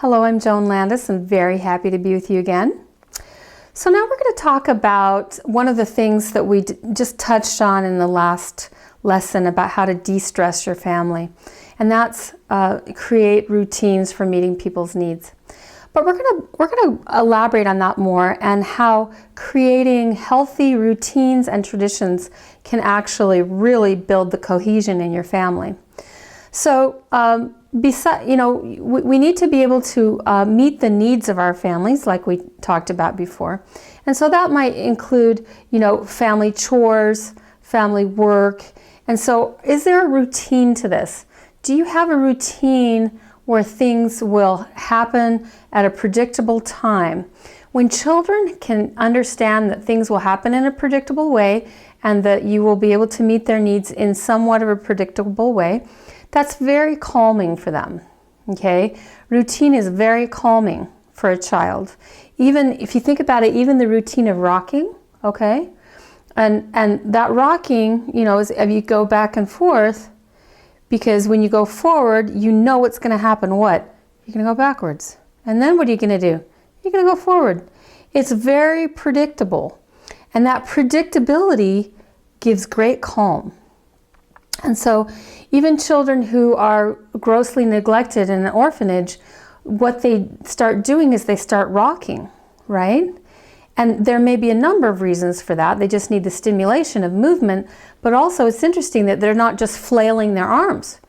Hello, I'm Joan Landis. I'm very happy to be with you again. So now we're going to talk about one of the things that we just touched on in the last lesson about how to de-stress your family. And that's create routines for meeting people's needs. But we're going to elaborate on that more and how creating healthy routines and traditions can actually really build the cohesion in your family. So, we need to be able to meet the needs of our families, like we talked about before. And so that might include, family chores, family work. And so is there a routine to this? Do you have a routine where things will happen at a predictable time? When children can understand that things will happen in a predictable way and that you will be able to meet their needs in somewhat of a predictable way, that's very calming for them, okay? Routine is very calming for a child. Even if you think about it, even the routine of rocking, okay? And that rocking, is if you go back and forth, because when you go forward, you know what's going to happen. What? You're going to go backwards. And then what are you going to do? You're going to go forward. It's very predictable. And that predictability gives great calm. And so even children who are grossly neglected in an orphanage, what they start doing is they start rocking, right? And there may be a number of reasons for that. They just need the stimulation of movement, but also it's interesting that they're not just flailing their arms.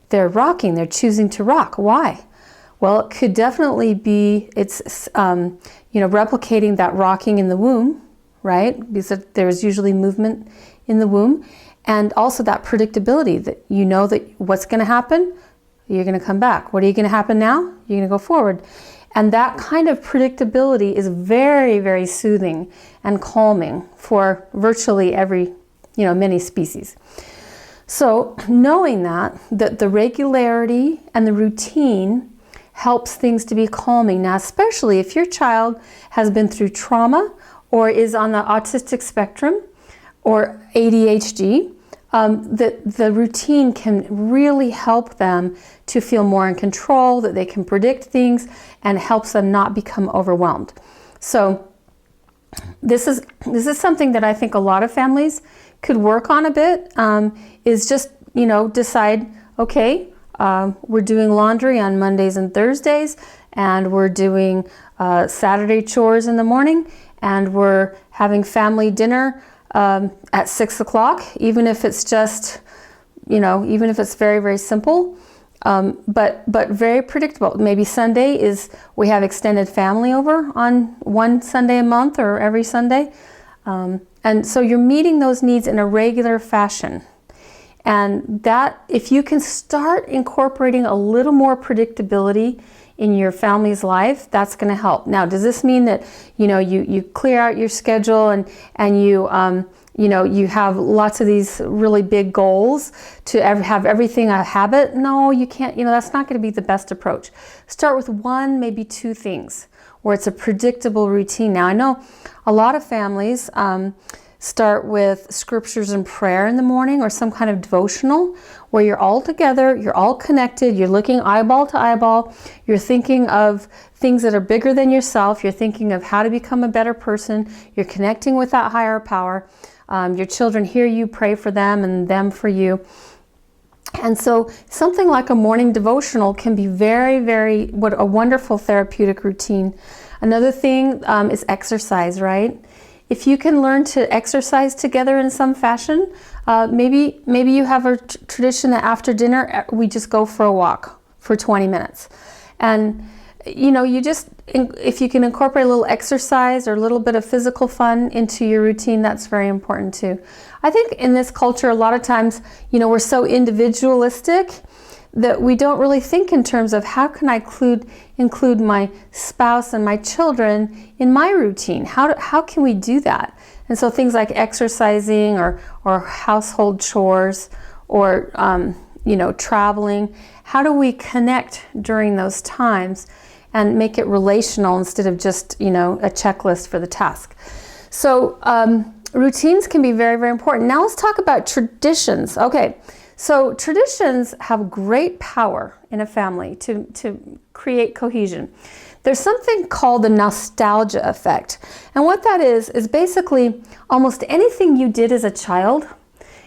They're rocking, they're choosing to rock. Why? Well, it could definitely be, replicating that rocking in the womb, right? Because there's usually movement in the womb. And also that predictability that you know that what's going to happen, you're going to come back. What are you going to happen now? You're going to go forward. And that kind of predictability is very, very soothing and calming for virtually every, many species. So knowing that the regularity and the routine helps things to be calming. Now, especially if your child has been through trauma or is on the autistic spectrum, or ADHD, the routine can really help them to feel more in control, that they can predict things, and helps them not become overwhelmed. So this is something that I think a lot of families could work on a bit, is just, decide, okay, we're doing laundry on Mondays and Thursdays, and we're doing Saturday chores in the morning, and we're having family dinner at 6 o'clock, even if it's just, even if it's very, very simple, but very predictable. Maybe Sunday is, we have extended family over on one Sunday a month or every Sunday. And so you're meeting those needs in a regular fashion. And that, if you can start incorporating a little more predictability in your family's life, that's going to help. Now, does this mean that, you clear out your schedule and you have lots of these really big goals to have everything a habit? No, you can't, that's not going to be the best approach. Start with one, maybe two things where it's a predictable routine. Now, I know a lot of families start with scriptures and prayer in the morning or some kind of devotional where you're all together, you're all connected, you're looking eyeball to eyeball, you're thinking of things that are bigger than yourself, you're thinking of how to become a better person, you're connecting with that higher power. Your children hear you, pray for them, and them for you. And so something like a morning devotional can be very, very, what a wonderful therapeutic routine. Another thing is exercise, right? If you can learn to exercise together in some fashion, maybe you have a tradition that after dinner we just go for a walk for 20 minutes. And you just, if you can incorporate a little exercise or a little bit of physical fun into your routine, that's very important too. I think in this culture, a lot of times, we're so individualistic that we don't really think in terms of how can I include my spouse and my children in my routine? How can we do that? And so things like exercising or household chores or traveling, how do we connect during those times and make it relational instead of just a checklist for the task? So routines can be very, very important. Now let's talk about traditions. Okay, So traditions have great power in a family to create cohesion. There's something called the nostalgia effect. And what that is basically almost anything you did as a child.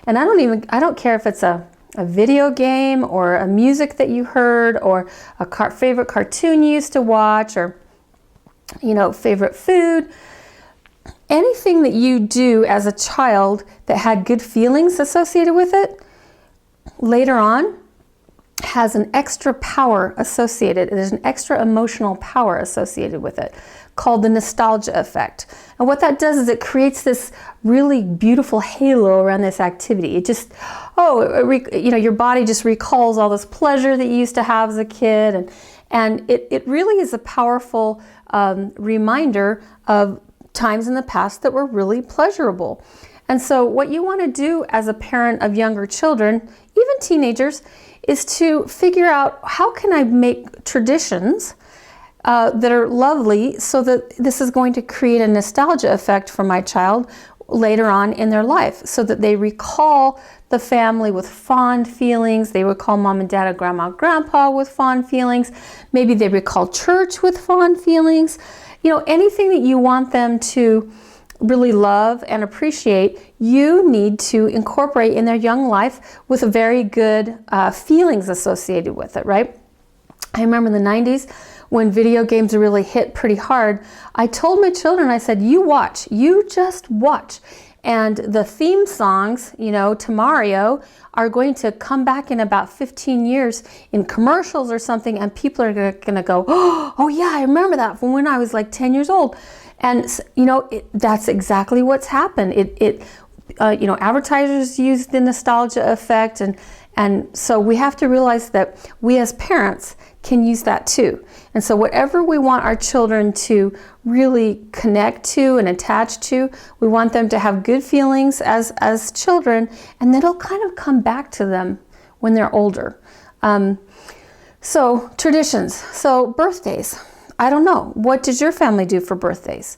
And I don't care if it's a video game or a music that you heard or a favorite cartoon you used to watch or, favorite food. Anything that you do as a child that had good feelings associated with it, later on has an extra power associated. There's an extra emotional power associated with it called the nostalgia effect. And what that does is it creates this really beautiful halo around this activity. It just, your body just recalls all this pleasure that you used to have as a kid. And it really is a powerful reminder of times in the past that were really pleasurable. And so what you want to do as a parent of younger children, even teenagers, is to figure out how can I make traditions that are lovely so that this is going to create a nostalgia effect for my child later on in their life, so that they recall the family with fond feelings. They recall mom and dad and grandma and grandpa with fond feelings. Maybe they recall church with fond feelings. Anything that you want them to really love and appreciate, you need to incorporate in their young life with a very good feelings associated with it, right? I remember in the 90s when video games really hit pretty hard, I told my children, I said, you just watch. And the theme songs, to Mario are going to come back in about 15 years in commercials or something, and people are going to go, oh yeah, I remember that from when I was like 10 years old. And that's exactly what's happened. Advertisers use the nostalgia effect, and so we have to realize that we as parents can use that too. And so whatever we want our children to really connect to and attach to, we want them to have good feelings as children, and then it'll kind of come back to them when they're older. So traditions. So birthdays. I don't know. What did your family do for birthdays?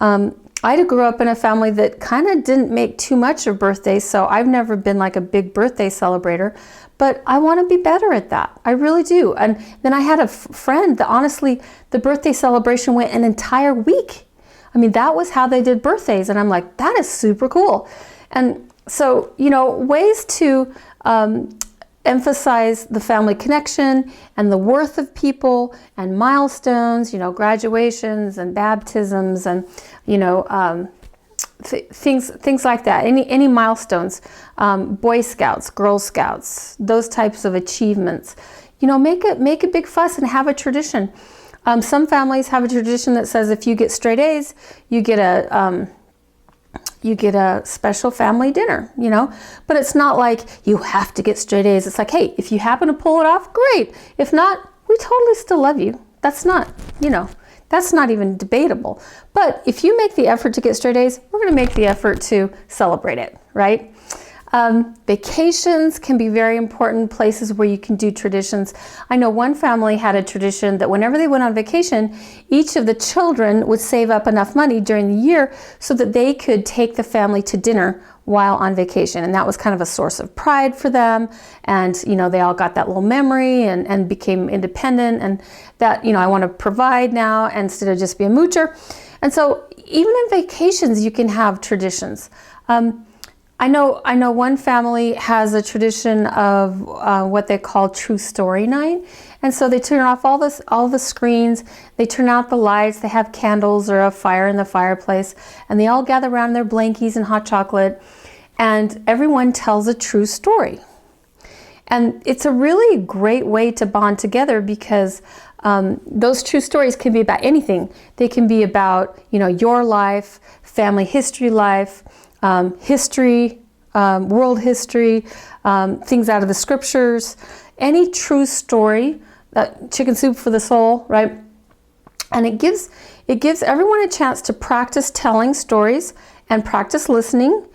I grew up in a family that kind of didn't make too much of birthdays, so I've never been like a big birthday celebrator, but I want to be better at that. I really do. And then I had a friend that honestly, the birthday celebration went an entire week. I mean, that was how they did birthdays. And I'm like, that is super cool. And so, ways to emphasize the family connection and the worth of people and milestones, graduations and baptisms and, things like that. Any milestones, Boy Scouts, Girl Scouts, those types of achievements. Make a big fuss and have a tradition. Some families have a tradition that says if you get straight A's, you get a special family dinner, but it's not like you have to get straight A's. It's like, hey, if you happen to pull it off, great. If not, we totally still love you. That's not, that's not even debatable. But if you make the effort to get straight A's, we're going to make the effort to celebrate it, right? Vacations can be very important places where you can do traditions. I know one family had a tradition that whenever they went on vacation, each of the children would save up enough money during the year so that they could take the family to dinner while on vacation. And that was kind of a source of pride for them. And, they all got that little memory and became independent, and that, I want to provide now instead of just be a moocher. And so even in vacations, you can have traditions. I know one family has a tradition of what they call true story night. And so they turn off all the screens, they turn out the lights, they have candles or a fire in the fireplace, and they all gather around their blankies and hot chocolate, and everyone tells a true story. And it's a really great way to bond together because those true stories can be about anything. They can be about, your life, family history life, history, world history, things out of the scriptures, any true story, chicken soup for the soul, right? And it gives everyone a chance to practice telling stories and practice listening,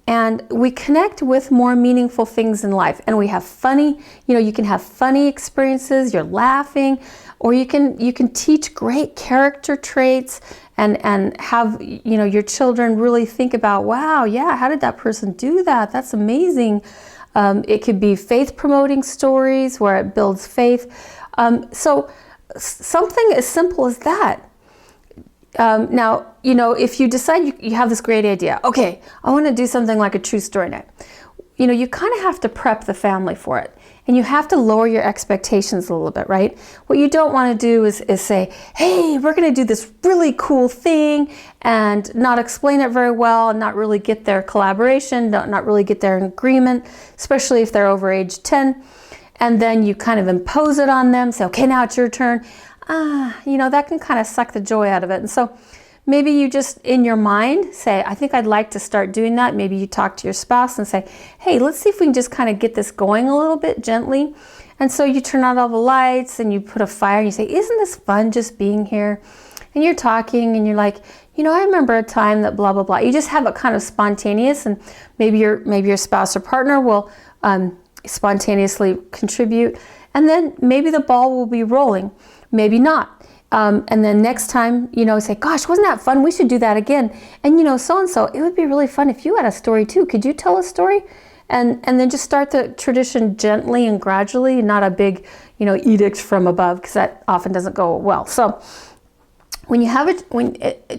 and we connect with more meaningful things in life. And we have funny, you can have funny experiences, you're laughing, or you can teach great character traits and have, your children really think about, wow, yeah, how did that person do that? That's amazing. It could be faith-promoting stories where it builds faith. So something as simple as that. Now, if you decide you have this great idea, okay, I want to do something like a true story night. You kind of have to prep the family for it. And you have to lower your expectations a little bit, right? What you don't want to do is say, hey, we're going to do this really cool thing and not explain it very well and not really get their collaboration, not really get their agreement, especially if they're over age 10. And then you kind of impose it on them, say, okay, now it's your turn. That can kind of suck the joy out of it. And so maybe you just, in your mind, say, I think I'd like to start doing that. Maybe you talk to your spouse and say, hey, let's see if we can just kind of get this going a little bit gently. And so you turn out all the lights and you put a fire and you say, isn't this fun just being here? And you're talking and you're like, I remember a time that blah, blah, blah. You just have it kind of spontaneous, and maybe your spouse or partner will spontaneously contribute. And then maybe the ball will be rolling, maybe not. And then next time, say, gosh, wasn't that fun? We should do that again. And so-and-so, it would be really fun if you had a story too. Could you tell a story? And then just start the tradition gently and gradually, not a big, edict from above, because that often doesn't go well. So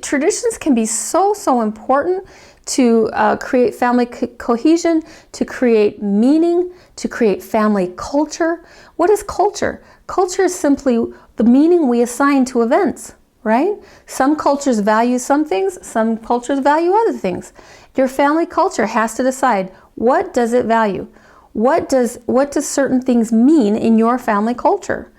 traditions can be so important to create family cohesion, to create meaning, to create family culture. What is culture? Culture is simply the meaning we assign to events, right? Some cultures value some things, some cultures value other things. Your family culture has to decide, what does it value? What does certain things mean in your family culture?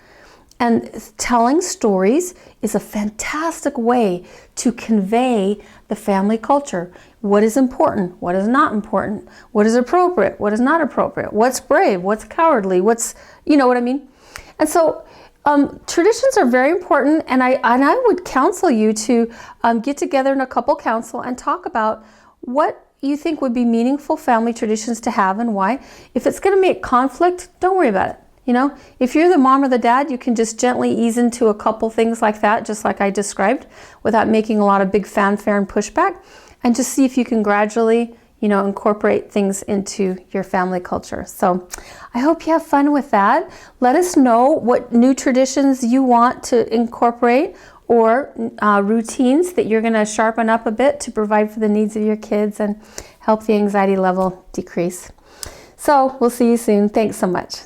And telling stories is a fantastic way to convey the family culture. What is important? What is not important? What is appropriate? What is not appropriate? What's brave? What's cowardly? You know what I mean? And so traditions are very important, and I would counsel you to get together in a couple council and talk about what you think would be meaningful family traditions to have and why. If it's going to make conflict, don't worry about it. If you're the mom or the dad, you can just gently ease into a couple things like that, just like I described, without making a lot of big fanfare and pushback, and just see if you can gradually, incorporate things into your family culture. So I hope you have fun with that. Let us know what new traditions you want to incorporate, or routines that you're going to sharpen up a bit to provide for the needs of your kids and help the anxiety level decrease. So we'll see you soon. Thanks so much.